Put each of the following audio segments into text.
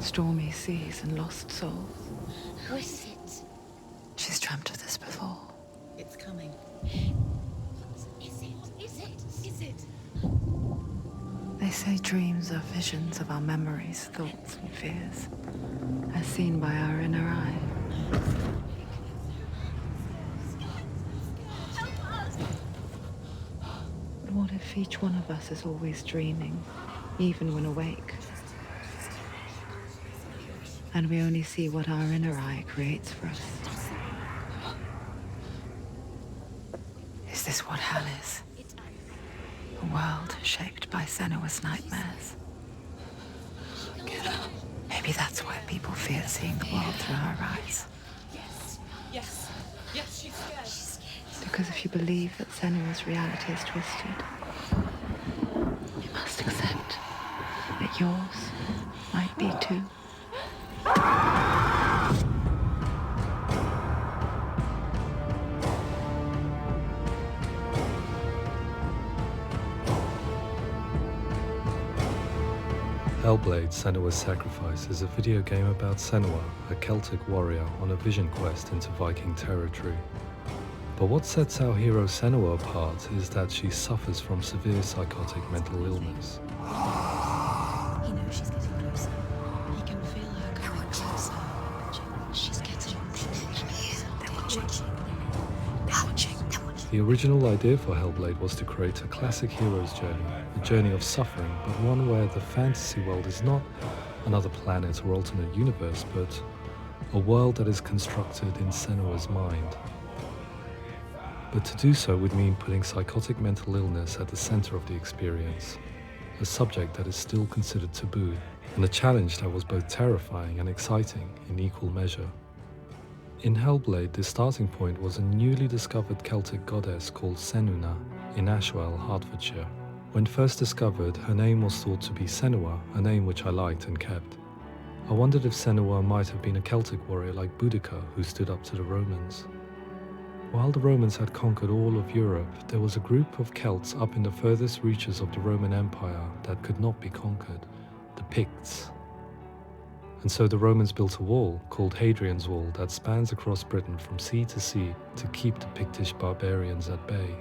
Stormy seas and lost souls. Who is it? She's dreamt of this before. It's coming. Is it? They say dreams are visions of our memories, thoughts, and fears, as seen by our inner eye. But what if each one of us is always dreaming, even when awake? And we only see what our inner eye creates for us. Is this what hell is? A world shaped by Senua's nightmares. Maybe that's why people fear seeing the world through her eyes. Yes, she's scared. Because if you believe that Senua's reality is twisted, you must accept that yours might be too. Hellblade: Senua's Sacrifice is a video game about Senua, a Celtic warrior on a vision quest into Viking territory. But what sets our hero Senua apart is that she suffers from severe psychotic mental illness. He knows she's getting closer. He can feel her coming closer. She's getting closer. They're watching. The original idea for Hellblade was to create a classic hero's journey, a journey of suffering, but one where the fantasy world is not another planet or alternate universe, but a world that is constructed in Senua's mind. But to do so would mean putting psychotic mental illness at the center of the experience, a subject that is still considered taboo, and a challenge that was both terrifying and exciting in equal measure. In Hellblade, the starting point was a newly discovered Celtic goddess called Senua in Ashwell, Hertfordshire. When first discovered, her name was thought to be Senua, a name which I liked and kept. I wondered if Senua might have been a Celtic warrior like Boudica who stood up to the Romans. While the Romans had conquered all of Europe, there was a group of Celts up in the furthest reaches of the Roman Empire that could not be conquered, the Picts. And so the Romans built a wall, called Hadrian's Wall, that spans across Britain from sea to sea to keep the Pictish barbarians at bay.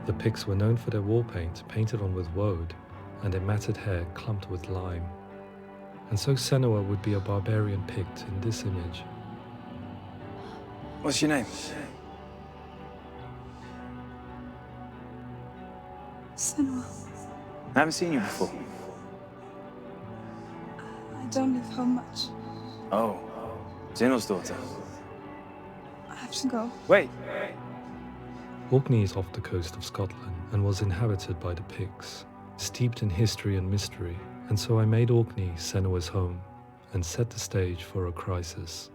The Picts were known for their war paint, painted on with woad, and their matted hair clumped with lime. And so Senua would be a barbarian Pict in this image. What's your name? Senua. I haven't seen you before. I don't leave home much. Oh, Zeno's daughter. I have to go. Wait. Orkney is off the coast of Scotland and was inhabited by the Picts, steeped in history and mystery, and so I made Orkney Senua's home and set the stage for a crisis.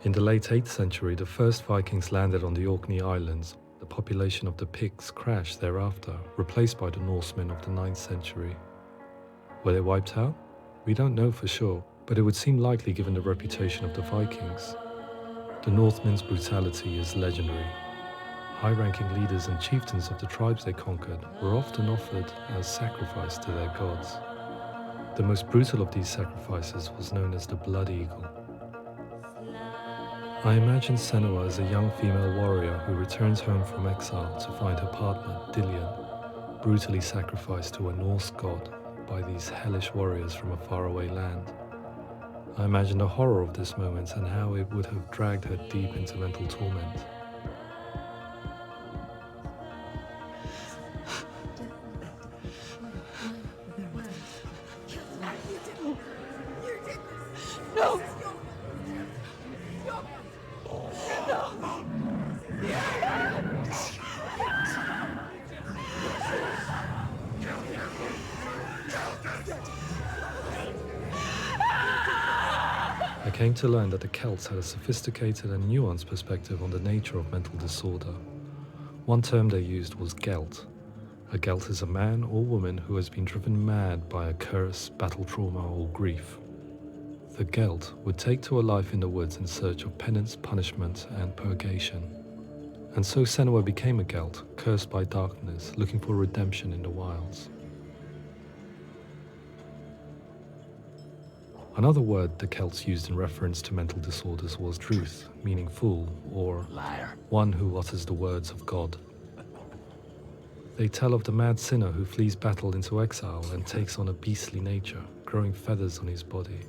In the late 8th century, the first Vikings landed on the Orkney Islands. The population of the Picts crashed thereafter, replaced by the Norsemen of the 9th century. Were they wiped out? We don't know for sure, but it would seem likely given the reputation of the Vikings. The Northmen's brutality is legendary. High-ranking leaders and chieftains of the tribes they conquered were often offered as sacrifice to their gods. The most brutal of these sacrifices was known as the Blood Eagle. I imagine Senua as a young female warrior who returns home from exile to find her partner, Dillion, brutally sacrificed to a Norse god by these hellish warriors from a faraway land. I imagine the horror of this moment and how it would have dragged her deep into mental torment. No! I came to learn that the Celts had a sophisticated and nuanced perspective on the nature of mental disorder. One term they used was gelt. A gelt is a man or woman who has been driven mad by a curse, battle trauma, or grief. The gelt would take to a life in the woods in search of penance, punishment, and purgation. And so Senua became a gelt, cursed by darkness, looking for redemption in the wilds. Another word the Celts used in reference to mental disorders was truth, meaning fool, or Liar. one who utters the words of God. They tell of the mad sinner who flees battle into exile and takes on a beastly nature, growing feathers on his body.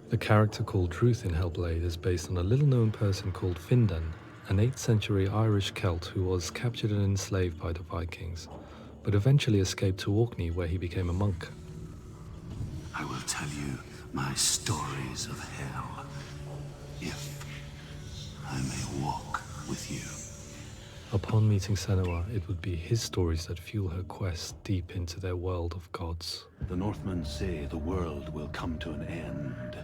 The character called Truth in Hellblade is based on a little-known person called Findan, an 8th century Irish Celt who was captured and enslaved by the Vikings, but eventually escaped to Orkney where he became a monk. I will tell you my stories of hell, if I may walk with you. Upon meeting Senua, it would be his stories that fuel her quest deep into their world of gods. The Northmen say the world will come to an end.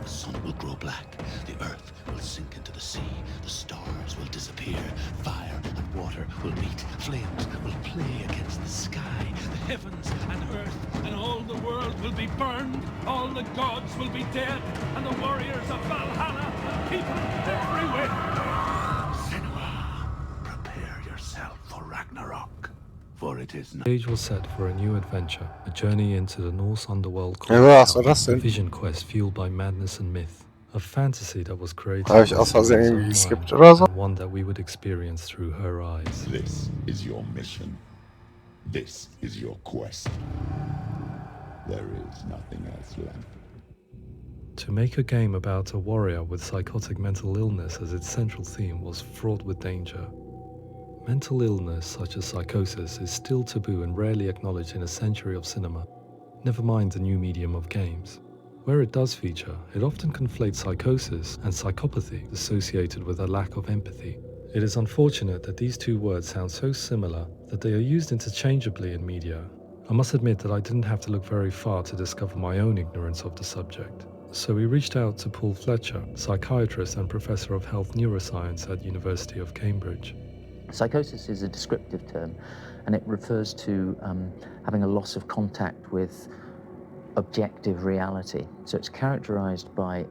The sun will grow black, the earth will sink into the sea, the stars will disappear, fire and water will meet, flames will play against the sky, the heavens and earth and all the world will be burned, all the gods will be dead, and the warriors of Valhalla and people everywhere. Senua, prepare yourself for Ragnarok, for it is not. The stage was set for a new adventure, a journey into the Norse underworld Ja, called was Hell, war das a denn? vision quest fueled by madness and myth, a fantasy that was created Habe ich by aus Versehen Senua's irgendwie own geskippt mind, oder so? and one that we would experience through her eyes. This is your mission. This is your quest. There is nothing else left. To make a game about a warrior with psychotic mental illness as its central theme was fraught with danger. Mental illness, such as psychosis, is still taboo and rarely acknowledged in a century of cinema, never mind the new medium of games. Where it does feature, it often conflates psychosis and psychopathy associated with a lack of empathy. It is unfortunate that these two words sound so similar that they are used interchangeably in media. I must admit that I didn't have to look very far to discover my own ignorance of the subject. So we reached out to Paul Fletcher, psychiatrist and professor of health neuroscience at University of Cambridge. Psychosis is a descriptive term, and it refers to having a loss of contact with objective reality. So it's characterized by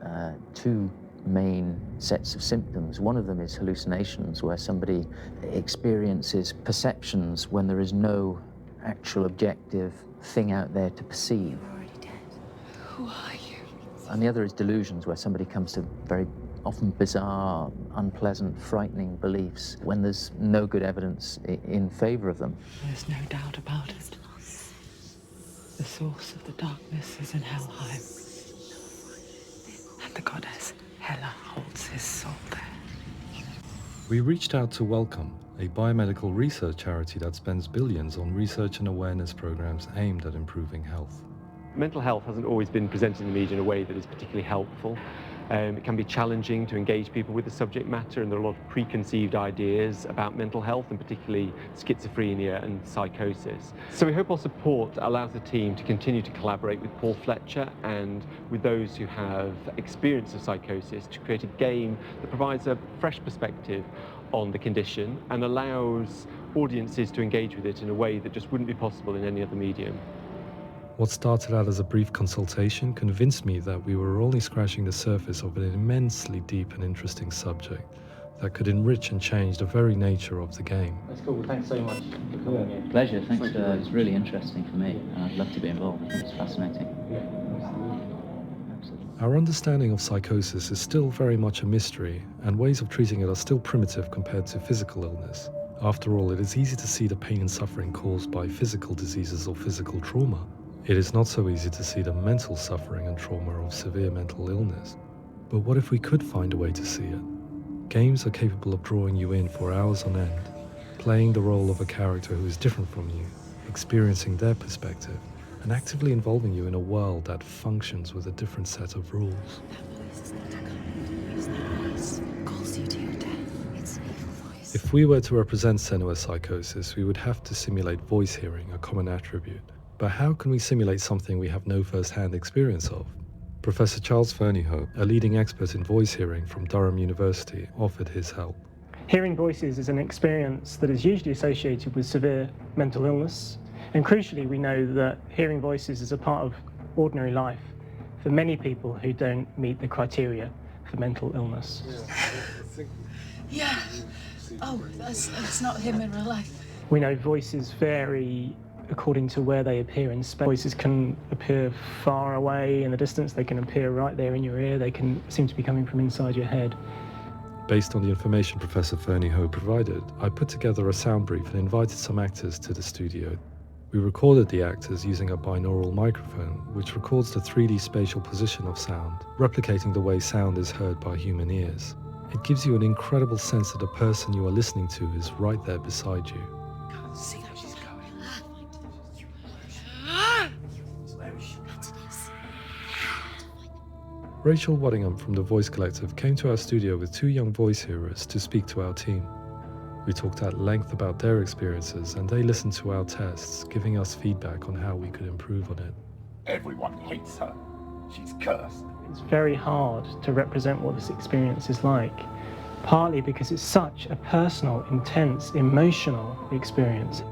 two main sets of symptoms. One of them is hallucinations, where somebody experiences perceptions when there is no actual objective thing out there to perceive. You're already dead. Who are you? And the other is delusions, where somebody comes to very often bizarre, unpleasant, frightening beliefs when there's no good evidence in favor of them. There's no doubt about it. The source of the darkness is in Helheim. And the goddess Hela holds his soul there. We reached out to Welcome, a biomedical research charity that spends billions on research and awareness programs aimed at improving health. Mental health hasn't always been presented in the media in a way that is particularly helpful. It can be challenging to engage people with the subject matter, and there are a lot of preconceived ideas about mental health, and particularly schizophrenia and psychosis. So we hope our support allows the team to continue to collaborate with Paul Fletcher and with those who have experience of psychosis to create a game that provides a fresh perspective on the condition and allows audiences to engage with it in a way that just wouldn't be possible in any other medium. What started out as a brief consultation convinced me that we were only scratching the surface of an immensely deep and interesting subject that could enrich and change the very nature of the game. That's cool. Thanks so much for coming here. Pleasure. Thanks. It's really interesting for me, and I'd love to be involved. It's fascinating. Absolutely. Our understanding of psychosis is still very much a mystery, and ways of treating it are still primitive compared to physical illness. After all, it is easy to see the pain and suffering caused by physical diseases or physical trauma. It is not so easy to see the mental suffering and trauma of severe mental illness. But what if we could find a way to see it? Games are capable of drawing you in for hours on end, playing the role of a character who is different from you, experiencing their perspective, and actively involving you in a world that functions with a different set of rules. That voice is not a kind voice. That voice calls you to your death. It's an evil voice. If we were to represent Senua's psychosis, we would have to simulate voice hearing, a common attribute. But how can we simulate something we have no first-hand experience of? Professor Charles Fernyhough, a leading expert in voice hearing from Durham University, offered his help. Hearing voices is an experience that is usually associated with severe mental illness, and crucially we know that hearing voices is a part of ordinary life for many people who don't meet the criteria for mental illness. Yeah. Oh, that's not him in real life. We know voices vary according to where they appear in space. Voices can appear far away in the distance, they can appear right there in your ear, they can seem to be coming from inside your head. Based on the information Professor Fernie Ho provided, I put together a sound brief and invited some actors to the studio. We recorded the actors using a binaural microphone, which records the 3D spatial position of sound, replicating the way sound is heard by human ears. It gives you an incredible sense that the person you are listening to is right there beside you. Can't see how she's going. Rachel Waddingham from the Voice Collective came to our studio with 2 young voice hearers to speak to our team. We talked at length about their experiences and they listened to our tests, giving us feedback on how we could improve on it. Everyone hates her. She's cursed. It's very hard to represent what this experience is like, partly because it's such a personal, intense, emotional experience.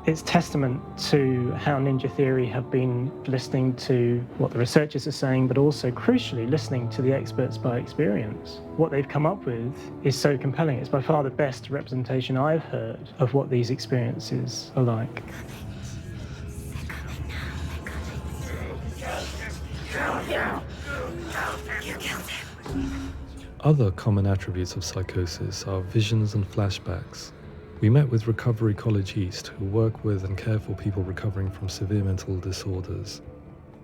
It's testament to how Ninja Theory have been listening to what the researchers are saying, but also, crucially, listening to the experts by experience. What they've come up with is so compelling. It's by far the best representation I've heard of what these experiences are like. Other common attributes of psychosis are visions and flashbacks. We met with Recovery College East, who work with and care for people recovering from severe mental disorders.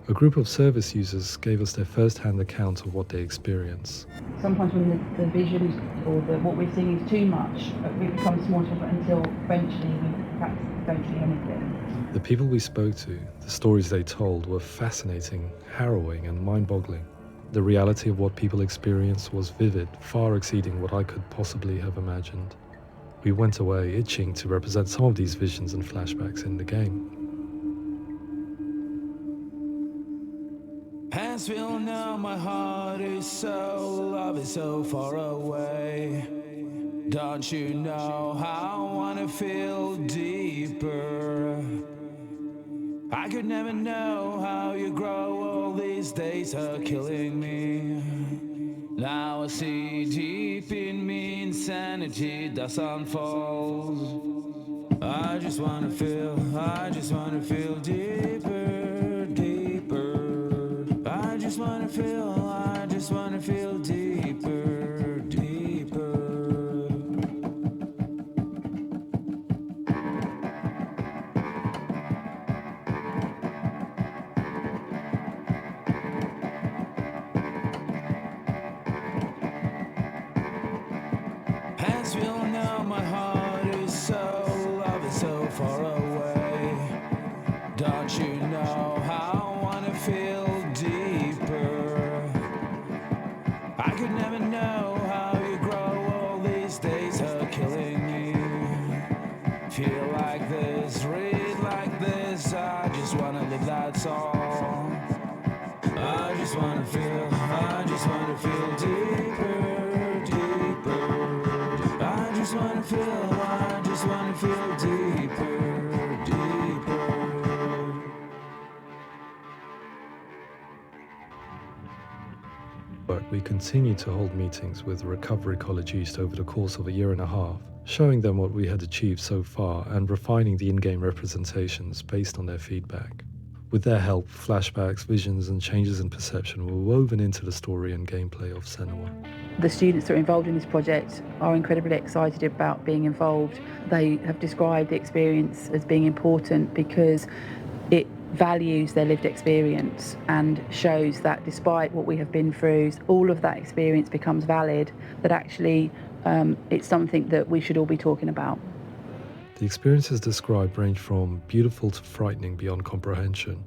A group of service users gave us their first-hand account of what they experience. Sometimes when the visions or what we're seeing is too much, it becomes more difficult until eventually we perhaps don't see anything. The people we spoke to, the stories they told, were fascinating, harrowing, and mind-boggling. The reality of what people experienced was vivid, far exceeding what I could possibly have imagined. We went away itching to represent some of these visions and flashbacks in the game. As we all know, my heart is so, love is so far away. Don't you know how I wanna feel deeper? I could never know how you grow, all these days are killing me. Now I see deep in me insanity does unfold. I just wanna feel deeper, deeper. I just wanna feel deeper, deeper. As we all know, my heart is so, love is so far away. Don't you know how I wanna feel deeper? I could never know how you grow, all these days are killing me. Feel like this, read like this, I just wanna live, that's all. I just wanna feel deeper, deeper. I just wanna feel deeper, deeper. But we continued to hold meetings with Recovery College East over the course of a year and a half, showing them what we had achieved so far and refining the in-game representations based on their feedback. With their help, flashbacks, visions, and changes in perception were woven into the story and gameplay of Senua. The students that are involved in this project are incredibly excited about being involved. They have described the experience as being important because it values their lived experience and shows that despite what we have been through, all of that experience becomes valid, that actually it's something that we should all be talking about. The experiences described range from beautiful to frightening beyond comprehension.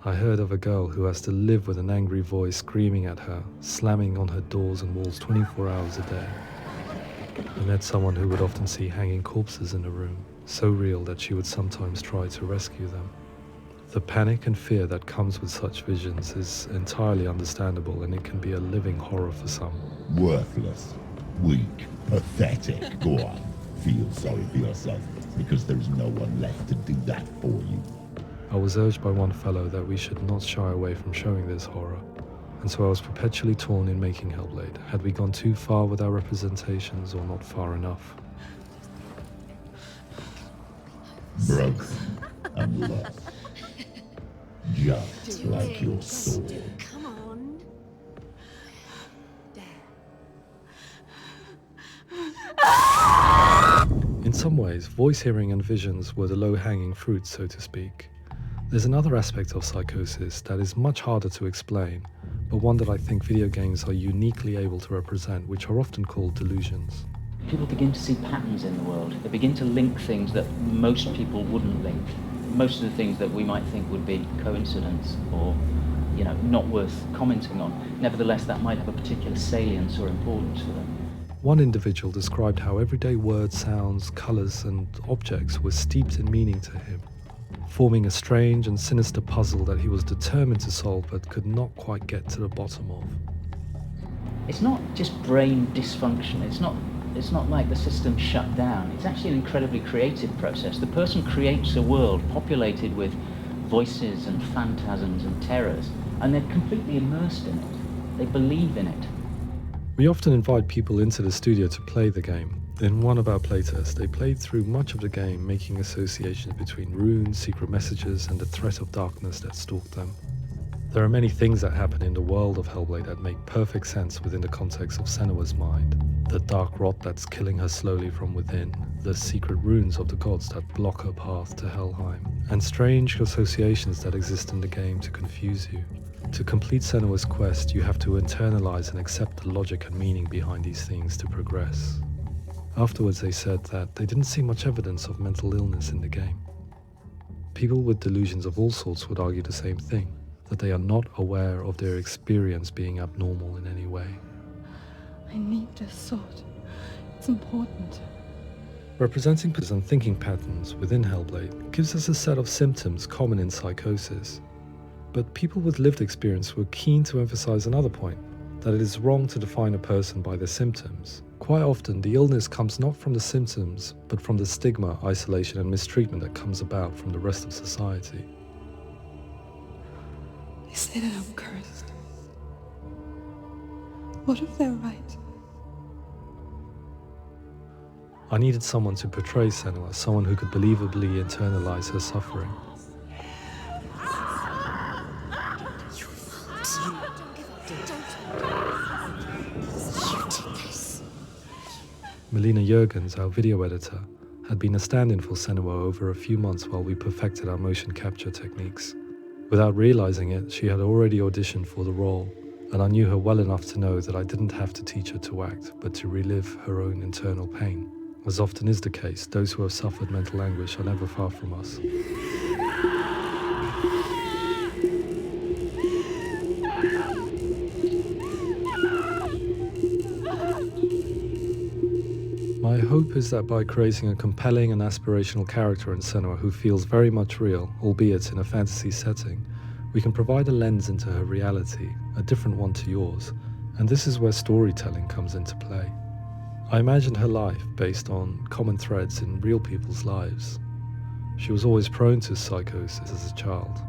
I heard of a girl who has to live with an angry voice screaming at her, slamming on her doors and walls 24 hours a day. I met someone who would often see hanging corpses in a room, so real that she would sometimes try to rescue them. The panic and fear that comes with such visions is entirely understandable, and it can be a living horror for some. Worthless, weak, pathetic. Go on, feel sorry for yourself, because there's no one left to do that for you. I was urged by one fellow that we should not shy away from showing this horror, and so I was perpetually torn in making Hellblade. Had we gone too far with our representations or not far enough? Broken, a lust. Just like your soul. Come on. In some ways, voice hearing and visions were the low-hanging fruit, so to speak. There's another aspect of psychosis that is much harder to explain, but one that I think video games are uniquely able to represent, which are often called delusions. People begin to see patterns in the world. They begin to link things that most people wouldn't link. Most of the things that we might think would be coincidence or, not worth commenting on. Nevertheless, that might have a particular salience or importance for them. One individual described how everyday words, sounds, colours and objects were steeped in meaning to him, forming a strange and sinister puzzle that he was determined to solve but could not quite get to the bottom of. It's not just brain dysfunction. It's not like the system shut down. It's actually an incredibly creative process. The person creates a world populated with voices and phantasms and terrors, and they're completely immersed in it. They believe in it. We often invite people into the studio to play the game. In one of our playtests, they played through much of the game, making associations between runes, secret messages, and the threat of darkness that stalked them. There are many things that happen in the world of Hellblade that make perfect sense within the context of Senua's mind. The dark rot that's killing her slowly from within, the secret runes of the gods that block her path to Helheim, and strange associations that exist in the game to confuse you. To complete Senua's quest, you have to internalize and accept the logic and meaning behind these things to progress. Afterwards, they said that they didn't see much evidence of mental illness in the game. People with delusions of all sorts would argue the same thing, that they are not aware of their experience being abnormal in any way. I need this sword. It's important. Representing and thinking patterns within Hellblade gives us a set of symptoms common in psychosis. But people with lived experience were keen to emphasize another point, that it is wrong to define a person by their symptoms. Quite often, the illness comes not from the symptoms, but from the stigma, isolation, and mistreatment that comes about from the rest of society. They say that I'm cursed. What if they're right? I needed someone to portray Senua, someone who could believably internalize her suffering. Melina Jurgens, our video editor, had been a stand-in for Senua over a few months while we perfected our motion capture techniques. Without realizing it, she had already auditioned for the role, and I knew her well enough to know that I didn't have to teach her to act, but to relive her own internal pain. As often is the case, those who have suffered mental anguish are never far from us. My hope is that by creating a compelling and aspirational character in Senua who feels very much real, albeit in a fantasy setting, we can provide a lens into her reality, a different one to yours, and this is where storytelling comes into play. I imagined her life based on common threads in real people's lives. She was always prone to psychosis as a child.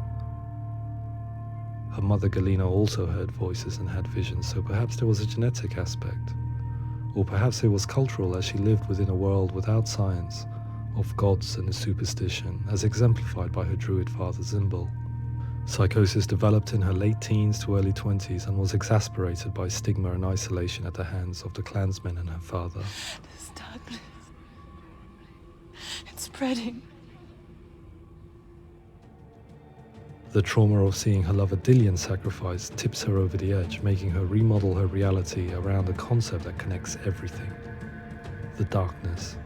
Her mother Galina also heard voices and had visions, so perhaps there was a genetic aspect. Or perhaps it was cultural, as she lived within a world without science, of gods and a superstition, as exemplified by her druid father Zimbal. Psychosis developed in her late teens to early 20s and was exacerbated by stigma and isolation at the hands of the clansmen and her father. This darkness. It's spreading. The trauma of seeing her lover Dillian sacrificed tips her over the edge, making her remodel her reality around a concept that connects everything: the darkness.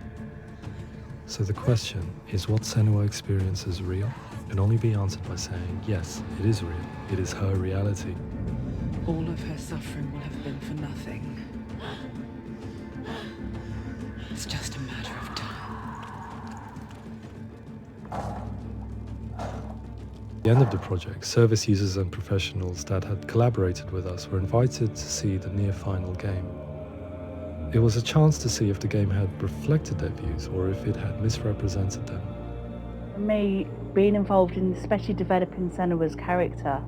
So the question, is what Senua experiences real? Can only be answered by saying, yes, it is real. It is her reality. All of her suffering will have been for nothing. It's just a matter of time. At the end of the project, service users and professionals that had collaborated with us were invited to see the near-final game. It was a chance to see if the game had reflected their views or if it had misrepresented them. For me, being involved in especially developing Senua's character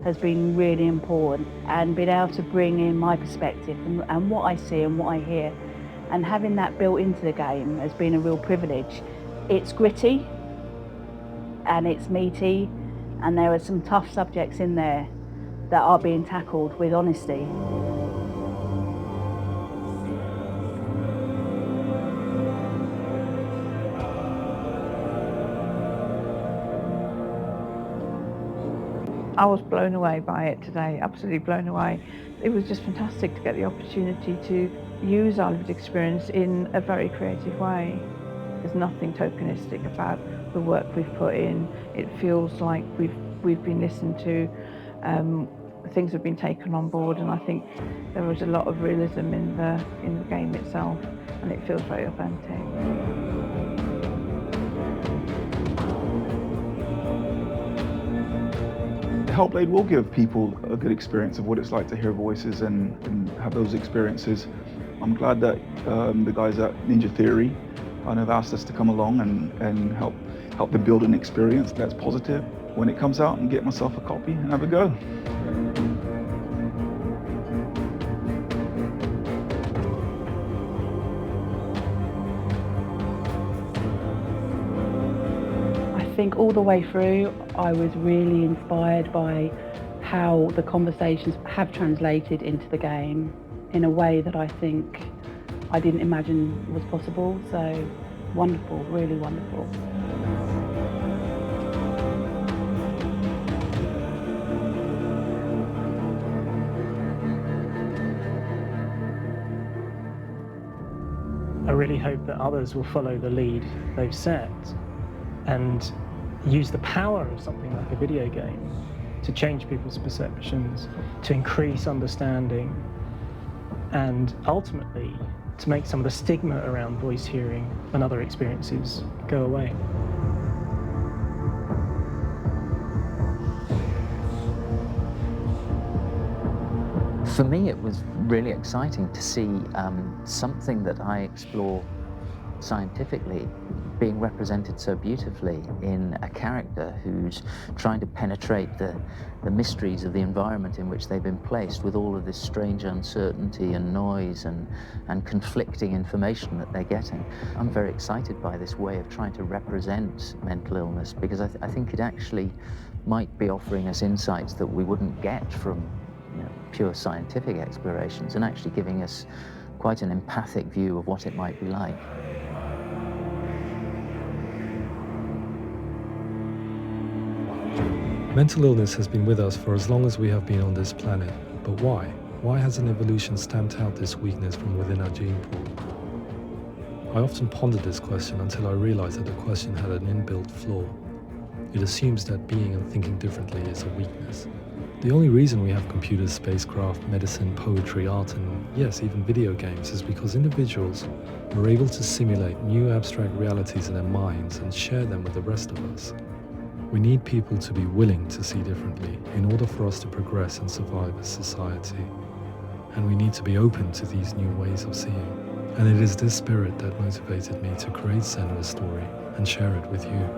has been really important, and being able to bring in my perspective and what I see and what I hear, and having that built into the game has been a real privilege. It's gritty, and it's meaty, and there are some tough subjects in there that are being tackled with honesty. I was blown away by it today, absolutely blown away. It was just fantastic to get the opportunity to use our lived experience in a very creative way. There's nothing tokenistic about the work we've put in. It feels like we've been listened to, things have been taken on board, and I think there was a lot of realism in the game itself, and it feels very authentic. Hellblade will give people a good experience of what it's like to hear voices and have those experiences. I'm glad that the guys at Ninja Theory kind of asked us to come along and help them build an experience that's positive when it comes out, and get myself a copy and have a go. I think all the way through, I was really inspired by how the conversations have translated into the game in a way that I think I didn't imagine was possible. So wonderful, really wonderful. I really hope that others will follow the lead they've set and use the power of something like a video game to change people's perceptions, to increase understanding, and ultimately to make some of the stigma around voice hearing and other experiences go away. For me, it was really exciting to see something that I explore scientifically being represented so beautifully in a character who's trying to penetrate the mysteries of the environment in which they've been placed, with all of this strange uncertainty and noise and conflicting information that they're getting. I'm very excited by this way of trying to represent mental illness, because I think it actually might be offering us insights that we wouldn't get from pure scientific explorations, and actually giving us quite an empathic view of what it might be like. Mental illness has been with us for as long as we have been on this planet, but why? Why hasn't evolution stamped out this weakness from within our gene pool? I often pondered this question until I realized that the question had an inbuilt flaw. It assumes that being and thinking differently is a weakness. The only reason we have computers, spacecraft, medicine, poetry, art, and yes, even video games is because individuals are able to simulate new abstract realities in their minds and share them with the rest of us. We need people to be willing to see differently in order for us to progress and survive as society. And we need to be open to these new ways of seeing. And it is this spirit that motivated me to create Senua's story and share it with you.